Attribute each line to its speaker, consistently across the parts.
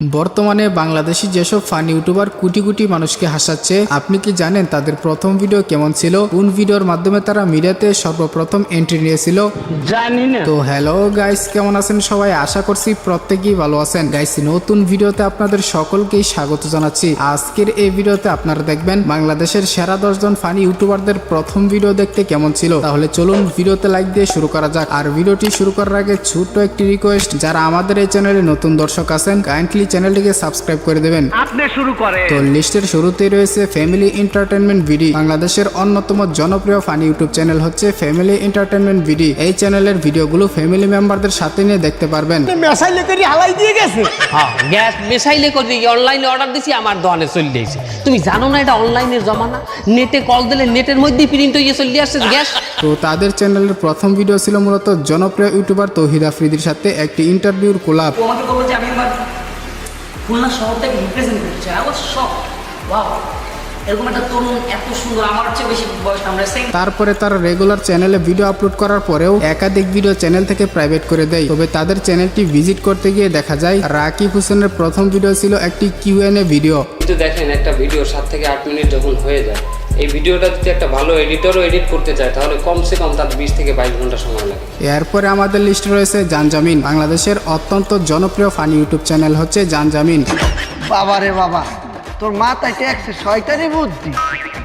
Speaker 1: বর্তমানে বাংলাদেশি যেসব funny YouTuber crore crore মানুষকে হাসাচ্ছে, আপনি কি জানেন তাদের প্রথম ভিডিও কেমন ছিল? কোন ভিডিওর মাধ্যমে তারা মিডিয়াতে সর্বপ্রথম এন্ট্রি নিয়েছিল? জানি না। তো হ্যালো গাইস, কেমন আছেন সবাই? আশা করছি প্রত্যেকেই ভালো আছেন। গাইস, নতুন ভিডিওতে আপনাদের সকলকেই স্বাগত জানাচ্ছি। আজকের এই ভিডিওতে আপনারা দেখবেন বাংলাদেশের সেরা 10 জন ফানি ইউটিউবারদের প্রথম ভিডিও দেখতে কেমন ছিল। তাহলে চলুন ভিডিওতে লাইক দিয়ে শুরু করা যাক। আর ভিডিওটি শুরু করার আগে ছোট্ট একটি রিকোয়েস্ট, যারা আমাদের এই চ্যানেলে নতুন দর্শক আছেন কাইন্ডলি চ্যানেলটিকে সাবস্ক্রাইব করে দেবেন। আপনি শুরু করেন। তো লিস্টের শুরুতেই রয়েছে ফ্যামিলি এন্টারটেইনমেন্ট ভিডি। বাংলাদেশের অন্যতম জনপ্রিয় ফানি ইউটিউব চ্যানেল হচ্ছে ফ্যামিলি এন্টারটেইনমেন্ট ভিডি। এই চ্যানেলের ভিডিওগুলো ফ্যামিলি মেম্বারদের সাথে নিয়ে দেখতে পারবেন।
Speaker 2: মেসাইলে করে হালাই দিয়ে গেছে।
Speaker 3: হ্যাঁ, গ্যাস মেসাইলে করে দিয়ে অনলাইনে অর্ডার দিছি, আমার দোকানে চলে দিয়েছে। তুমি জানো না এটা অনলাইনের জমানা? নেটে কল দিলে নেটের মধ্যেই প্রিন্ট হয়ে চলে আসছে গ্যাস।
Speaker 1: তো তাদের চ্যানেলের প্রথম ভিডিও ছিল মূলত জনপ্রিয় ইউটিউবার তৌহিদ আফ্রিদির সাথে একটি ইন্টারভিউর কোলাপ।
Speaker 4: আমাকে বলবো যে আমি আমার খুলনা শহরটাকে রিপ্রেজেন্ট করতে চাই। আমার শখ, ওয়াও, এরকম একটা তরুণ এত সুন্দর, আমার চেয়ে বেশি বয়স আমরা সেম।
Speaker 1: তারপরে তারা রেগুলার চ্যানেলে ভিডিও আপলোড করার পরেও একাধিক ভিডিও চ্যানেল থেকে প্রাইভেট করে দেয়। তবে তাদের চ্যানেলটি ভিজিট করতে গিয়ে দেখা যায় রাকিব হোসেনের প্রথম ভিডিও ছিল একটি কিউএনএ ভিডিও।
Speaker 3: কিন্তু দেখেন, একটা ভিডিও 7 থেকে 8 মিনিট যখন হয়ে যায়, এই ভিডিওটা যদি একটা ভালো এডিটরও এডিট করতে চায় তাহলে কমসে কম তার 20 থেকে 22 ঘন্টা সময় লাগে।
Speaker 1: এরপরে আমাদের লিস্টে রয়েছে জানজামিন। বাংলাদেশের অত্যন্ত জনপ্রিয় ফানি ইউটিউব চ্যানেল হচ্ছে জানজামিন।
Speaker 2: বাবা রে বাবা, তোর মাথায় ট্যাক্সে শয়তানি বুদ্ধি,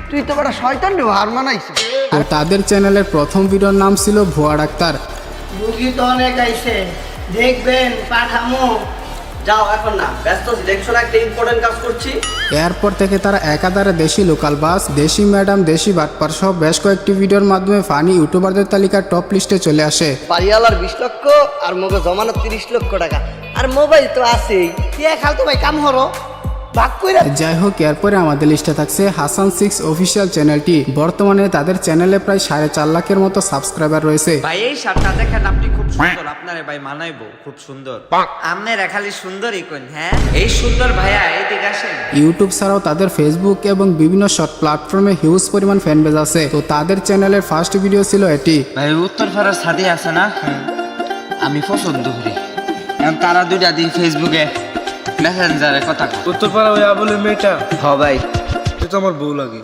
Speaker 2: তুই তো বড় শয়তান রে, হার মানাইছিস।
Speaker 1: তো তাদের চ্যানেলের প্রথম ভিডিওর নাম ছিল ভুয়া ডাক্তার।
Speaker 5: রুগী তো অনেক আইছে, দেখবেন পাঠামো। যাও, এখন না, ব্যস্ত আছি, দেখছো না একটা ইম্পর্টেন্ট কাজ করছি।
Speaker 1: এরপর থেকে তারা একাধারে দেশি লোকাল বাস, দেশি ম্যাডাম, দেশি বাটপার সহ বেশ কয়েকটি ভিডিওর মাধ্যমে ফানি ইউটিউবারদের তালিকার টপ লিস্টে চলে আসে।
Speaker 5: বাড়িওয়ালার 20 লক্ষ আর মোবাইল জমানো 30 লক্ষ টাকা, আর মোবাইল তো আছেই। কে খালতো ভাই কাম হরো ভাগ কইরা।
Speaker 1: যাই হোক, এরপরে আমাদের লিস্টে থাকছে হাসান 6 অফিসিয়াল চ্যানেলটি। বর্তমানে তাদের চ্যানেলে প্রায় 4.5 লাখের মতো সাবস্ক্রাইবার রয়েছে।
Speaker 6: ভাই এই শার্টটা দেখেন, আপনি খুব সুন্দর, আপনারে ভাই মানাইবো, খুব সুন্দর। আপনারা খালি সুন্দরই কোন, হ্যাঁ এই সুন্দর ভাইয়া, এইদিকে আসেন।
Speaker 1: ইউটিউব ছাড়াও তাদের ফেসবুক এবং বিভিন্ন শর্ট প্ল্যাটফর্মে হিউজ পরিমাণ ফ্যান বেজ আছে। তো তাদের চ্যানেলের ফার্স্ট ভিডিও ছিল এটি।
Speaker 6: ভাই উত্তরপাড়ার ছাদে আছে না, আমি পছন্দ করি। এখন তারা দুইটা দিই ফেসবুকে মেসেঞ্জারে কথা কয়।
Speaker 7: উত্তরপাড়া ওই আবুলের মেয়েটা,
Speaker 6: হ ভাই,
Speaker 7: তুই তো আমার বউ লাগে।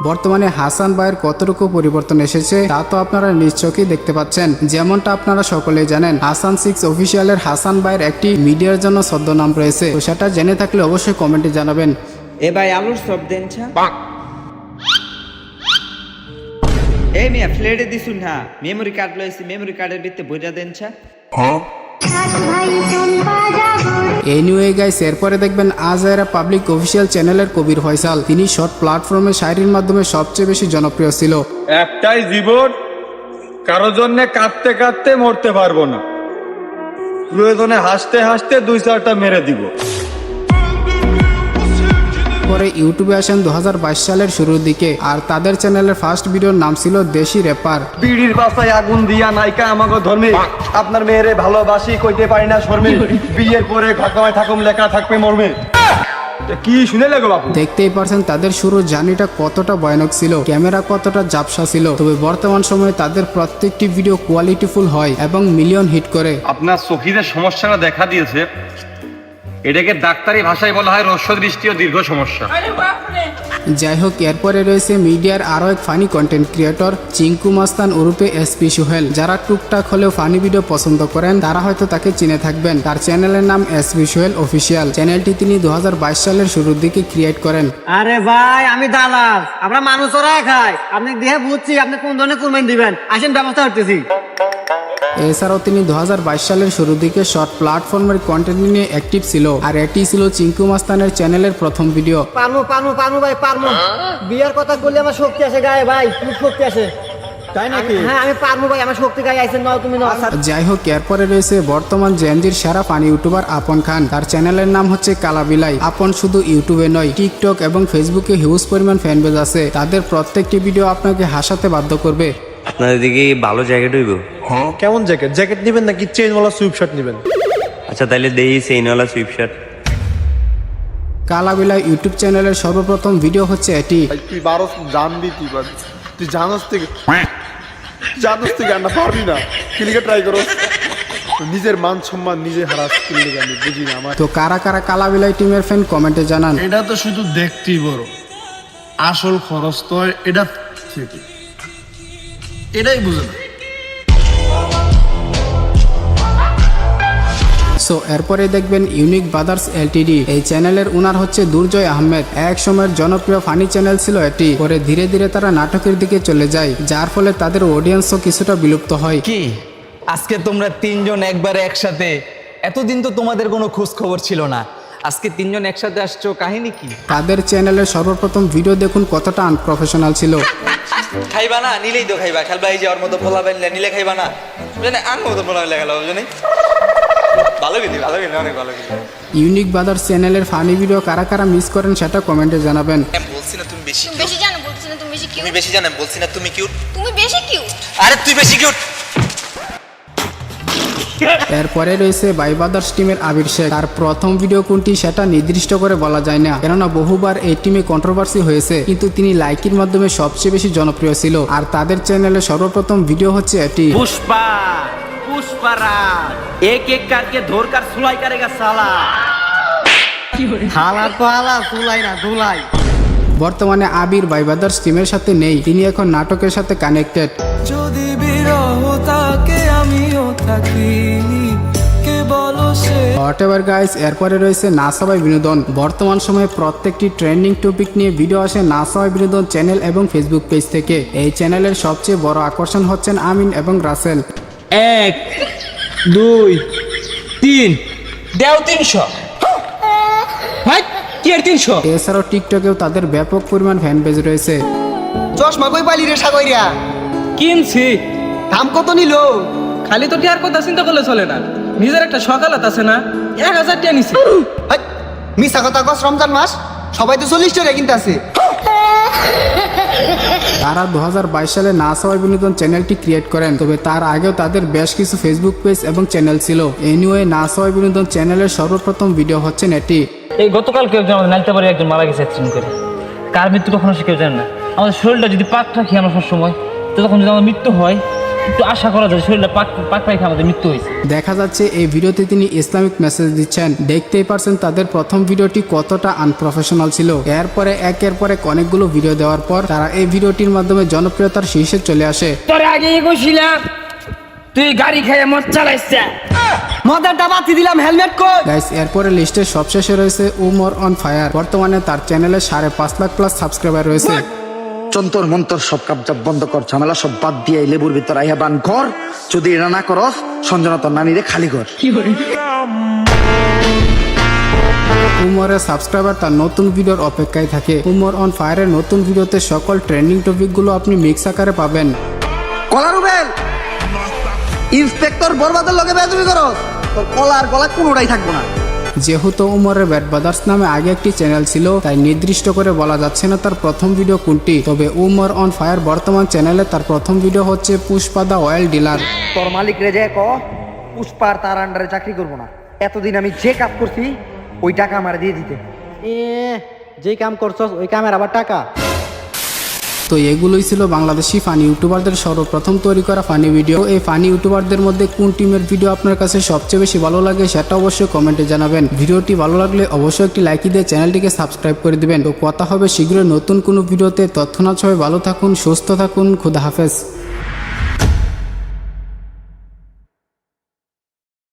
Speaker 1: বর্তমানে হাসান ভাইয়ের কতটুকু পরিবর্তন এসেছে তা তো আপনারা নিজ চোখেই দেখতে পাচ্ছেন। যেমনটা আপনারা সকলেই জানেন, হাসান 6 অফিসিয়ালের হাসান ভাইয়ের একটি মিডিয়ার জন্য ছদ্মনাম রয়েছে। তো সেটা জেনে থাকলে অবশ্যই কমেন্টে জানাবেন।
Speaker 6: এ ভাই আলুর সব দেন ছা। এই মিয়া ফ্লেটে দিছুন, হ্যাঁ মেমোরি কার্ড লইছি, মেমোরি কার্ডের ভিতরে বইটা দেন ছা।
Speaker 1: এনিওয়ে গাইস, এরপরে দেখবেন আজাইরা পাবলিক অফিসিয়াল চ্যানেলের কবির ফয়সাল। তিনি শর্ট প্ল্যাটফর্মে শায়রির মাধ্যমে সবচেয়ে বেশি জনপ্রিয় ছিল।
Speaker 7: একটাই জীবন, কারো জন্য কাঁদতে কাঁদতে মরতে পারবো না, প্রয়োজনে হাসতে হাসতে 2-4টা মেরে দিব।
Speaker 1: পরে ইউটিউবে আসেন 2022 সালের শুরুর দিকে, আর তাদের চ্যানেলের ফার্স্ট ভিডিওর নাম ছিল দেশি র্যাপার।
Speaker 7: বিড়ির বাসায় আগুন দিয়া নাইকা আমাকে ধর্মে, আপনার মেয়েরে ভালোবাসি কইতে পারি না শর্মে, বিয়ের পরে ভাগায় থাকুম লেখা থাকবে মর্মে। কি শুনে লাগো বাপু?
Speaker 1: দেখতেই পারছেন তাদের শুরুর জার্নিটা কতটা ভয়ানক ছিল, ক্যামেরা কতটা ঝাপসা ছিল। তবে বর্তমান সময়ে তাদের প্রত্যেকটি ভিডিও কোয়ালিটিফুল হয় এবং মিলিয়ন হিট করে।
Speaker 8: আপনার চোখের সমস্যাটা দেখা দিয়েছে, এটাকে ডাক্তারি ভাষায় বলা হয় হ্রস্ব দৃষ্টি ও দীর্ঘ সমস্যা।
Speaker 1: যাই হোক, এরপরে রয়েছে মিডিয়ার আরো এক ফানি কন্টেন্ট ক্রিয়েটর চিঙ্কু মাস্তান ওরূপে এসপি সোহেল। যারা টুকটাক হলেও ফানি ভিডিও পছন্দ করেন তারা হয়তো তাকে চিনে থাকবেন। তার চ্যানেলের নাম এসপি সোহেল অফিসিয়াল। চ্যানেলটি তিনি 2022 সালের শুরুর দিকে ক্রিয়েট করেন।
Speaker 5: আরে ভাই, আমি দালাল, আমরা মানুষ ওরাই খাই। আপনি দেখে বুঝছি আপনি কোন ধরনের কুরবানি দিবেন, আসেন ব্যবস্থা করতেছি।
Speaker 1: এছাড়াও তিনি 2022 সালের শুরুর দিকে শর্ট প্ল্যাটফর্মের কন্টেন্ট নিয়ে অ্যাক্টিভ ছিল, আর এটি ছিল চিঙ্কু মাস্তানের চ্যানেলের প্রথম ভিডিও।
Speaker 5: পারমু পারমু পারমু ভাই পারমু, বিয়ার কথা বললে আমার শক্তি আসে গায়ে ভাই, খুব শক্তি আসে। তাই নাকি? হ্যাঁ আমি পারমু ভাই, আমার শক্তি গায়ে আইছে, নাও তুমি নাও।
Speaker 1: যাই হোক, এরপরে রয়েছে বর্তমান জেনজির সেরা ফানি ইউটিউবার আপন খান। তার চ্যানেলের নাম হচ্ছে কালাবিলাই। আপন শুধু ইউটিউবে নয়, টিকটক এবং ফেসবুকে হিউজ পরিমাণ ফ্যান বেজ আছে। তাদের প্রত্যেকটি ভিডিও আপনাকে হাসাতে বাধ্য করবে।
Speaker 9: আপনাদের দিকে ভালো জ্যাকেট হইব?
Speaker 7: হ্যাঁ, কেমন জ্যাকেট? জ্যাকেট নিবেন নাকি চেইনওয়ালা সুইপ শার্ট নিবেন?
Speaker 9: আচ্ছা তাইলে দেই চেইনওয়ালা সুইপ শার্ট।
Speaker 1: কালাবিলাই ইউটিউব চ্যানেলের সর্বপ্রথম ভিডিও হচ্ছে এটি।
Speaker 7: তুই 12 জানবি, তুই জানোস থেকে আন্না পারবি না, ক্লিকে ট্রাই করো। নিজের মান সম্মান নিজে হারাস করলে আমি বুঝি না আমার।
Speaker 1: তো কারা কারা কালাবিলাই টিমের ফ্যান কমেন্টে জানান।
Speaker 7: এটা তো শুধু দেখতেই বড়, আসল খরচ তো এটা থেকে, এটাই বুঝে না।
Speaker 1: সো এরপরে দেখবেন ইউনিক ব্রাদার্স এলটিডি। এই চ্যানেলের ওনার হচ্ছে দুর্জয় আহমেদ। এক সময়ের জনপ্রিয় ফানি চ্যানেল ছিল এটি, পরে ধীরে ধীরে তারা নাটকের দিকে চলে যায়, যার ফলে তাদের অডিয়েন্সও কিছুটা বিলুপ্ত হয়।
Speaker 10: কি আজকে তোমরা তিনজন একবারে একসাথে? এতদিন তো তোমাদের কোনো খোঁজ খবর ছিল না, আজকে তিনজন একসাথে আসছো, কাহিনী কি?
Speaker 1: তাদের চ্যানেলের সর্বপ্রথম ভিডিও দেখুন কতটা আনপ্রফেশনাল ছিল।
Speaker 10: খাইবা না নিলেই তো খাইবা, খেলবা এই যে ওর মতো পোলা বাইলে নিলে খাইবা না, বুঝলে আন মতো পোলা বাইলে খেলা বুঝলি। ভালো কিন্তু অনেক ভালো কিন্তু।
Speaker 1: ইউনিক ব্রাদার্স চ্যানেলের ফানি ভিডিও কারা কারা মিস করেন সেটা কমেন্টে জানাবেন।
Speaker 10: বলছি না তুমি বেশি
Speaker 11: বেশি জানো, বলছি না তুমি বেশি কিউট।
Speaker 10: তুমি বেশি জানো, বলছি না তুমি কিউট।
Speaker 11: তুমি বেশি কিউট।
Speaker 10: আরে তুই বেশি কিউট।
Speaker 1: এরপরে রয়েছে বাই ব্রাদার্স টিমের আবির শেখ। তার প্রথম ভিডিও কোনটি সেটা নির্দিষ্ট করে বলা যায় না, কেননা বহুবার এই টিমে কন্ট্রোভার্সি হয়েছে, কিন্তু তিনি লাইকের মাধ্যমে সবচেয়ে বেশি জনপ্রিয় ছিল। আর তাদের চ্যানেলে সর্বপ্রথম ভিডিও হচ্ছে এটি।
Speaker 10: पुष्पाराज एक एक करके धोर कर सुलाई करेगा साला।
Speaker 2: হালা তো হালা, ধুলাই না ধুলাই।
Speaker 1: বর্তমানে আবির বাই ব্রাদার্স টিমের সাথে নেই, তিনি এখন নাটকের সাথে কানেক্টেড।
Speaker 12: যদি বিরহ থাকে আমিও থাকি, কে বলো সে।
Speaker 1: হোয়াটএভার গাইস, এরপরে রয়েছে না সবাই বিনোদন। বর্তমান সময়ে প্রত্যেকটি ট্রেন্ডিং টপিক নিয়ে ভিডিও আসে না সবাই বিনোদন চ্যানেল এবং ফেসবুক পেজ থেকে। এই চ্যানেলের সবচেয়ে বড় আকর্ষণ হচ্ছেন আমিন এবং রাসেল।
Speaker 10: 1 2 3 দেও 300 ভাই কি আর 300।
Speaker 1: এছাড়াও টিকটকেও তাদের ব্যাপক পরিমাণ ফ্যান পেজ রয়েছে।
Speaker 2: চশমা কই পাইলি রে সাগরিয়া?
Speaker 10: কিনছি।
Speaker 2: দাম কত নিল?
Speaker 4: খালি তো টিয়ার কথা চিন্তা করলে চলে না, নিজের একটা সকালত আছে না, 1000 টিয়া নিছি।
Speaker 2: মিছা কথা কস, রমজান মাস সবাই তো 40 টাকা কিনতে আছে।
Speaker 1: তারা 2022 সালে না সবাই বিনোদন চ্যানেলটি ক্রিয়েট করেন, তবে তার আগেও তাদের বেশ কিছু ফেসবুক পেজ এবং চ্যানেল ছিল। এনিওয়ে না সবাই বিনোদন চ্যানেলের সর্বপ্রথম ভিডিও হচ্ছেন এটি।
Speaker 4: এই গতকাল কেউ একজন আমাদের নালতে পারে একজন মারা গেছে অ্যাক্সিডেন্ট করে। কার মৃত্যু কখনো সে কেউ জানে না। আমাদের শরীরটা যদি পাক রাখি আমরা সবসময়, তো তখন যদি আমাদের মৃত্যু হয় একটু আশা করা যায় শরীরটা পাক রাখি আমাদের মৃত্যু হয়েছে।
Speaker 1: দেখা যাচ্ছে এই ভিডিওতে তিনি ইসলামিক মেসেজ দিচ্ছেন। দেখতেই পারছেন তাদের প্রথম ভিডিওটি কতটা আনপ্রফেশনাল ছিল। এরপরে একের পর এক অনেকগুলো ভিডিও দেওয়ার পর তারা এই ভিডিওটির মাধ্যমে জনপ্রিয়তার শীর্ষে চলে আসে।
Speaker 4: তোর আগে কইছিলাম তুই গাড়ি খেয়ে মদ চালাইছিস,
Speaker 2: মদারটা বাতি দিলাম, হেলমেট কই?
Speaker 1: গাইস, এরপরে লিস্টের সবশেষে রয়েছে উমর অন ফায়ার। বর্তমানে তার চ্যানেলে 5.5 লাখ প্লাস সাবস্ক্রাইবার রয়েছে।
Speaker 13: চন্তর মন্তর সব কাপজাপ বন্ধ কর, ঝামেলা সব বাদ দিয়ে লেবুর ভিতর আইয়া বান কর। যদি এটা না করস সঞ্জনা তোর নানিরে খালি কর।
Speaker 1: উমরের সাবস্ক্রাইবার তার নতুন ভিডিওর অপেক্ষায় থাকে। উমর অন ফায়ারের নতুন ভিডিওতে সকল ট্রেন্ডিং টপিকগুলো আপনি মিক্স আকারে পাবেন।
Speaker 13: কলা রুবেল ইন্সপেক্টর বরবাদের লগে বেয়াদবি করস, তোর কলার গলা কোনোটাই থাকবো না।
Speaker 1: যেহেতু উমরের ব্যাড ব্রাদার্স নামে আগে একটি চ্যানেল ছিল, তাই নির্দিষ্ট করে বলা যাচ্ছে না তার প্রথম ভিডিও কোনটি। তবে উমর অন ফায়ার বর্তমান চ্যানেলে তার প্রথম ভিডিও হচ্ছে পুষ্পা দা অয়েল ডিলার।
Speaker 2: তোর মালিক রে যে ক পুষ্পার তার আন্ডারে চাকরি করবো না, এতদিন আমি যে কাজ করছি ওই টাকা আমার দিয়ে দিতে।
Speaker 5: যে কাম করছস ওই কামের আবার টাকা।
Speaker 1: তো এগুলোই ছিল বাংলাদেশি ফানি ইউটিউবারদের সর্বপ্রথম তৈরি করা ফানি ভিডিও। এই ফানি ইউটিউবারদের মধ্যে কোন টিমের ভিডিও আপনার কাছে সবচেয়ে বেশি ভালো লাগে সেটা অবশ্যই কমেন্টে জানাবেন। ভিডিওটি ভালো লাগলে অবশ্যই একটি লাইক দিয়ে চ্যানেলটিকে সাবস্ক্রাইব করে দিবেন। তো কথা হবে শীঘ্রই নতুন কোনো ভিডিওতে। তৎক্ষণাৎ সবাই ভালো থাকুন, সুস্থ থাকুন, খুদা হাফেজ।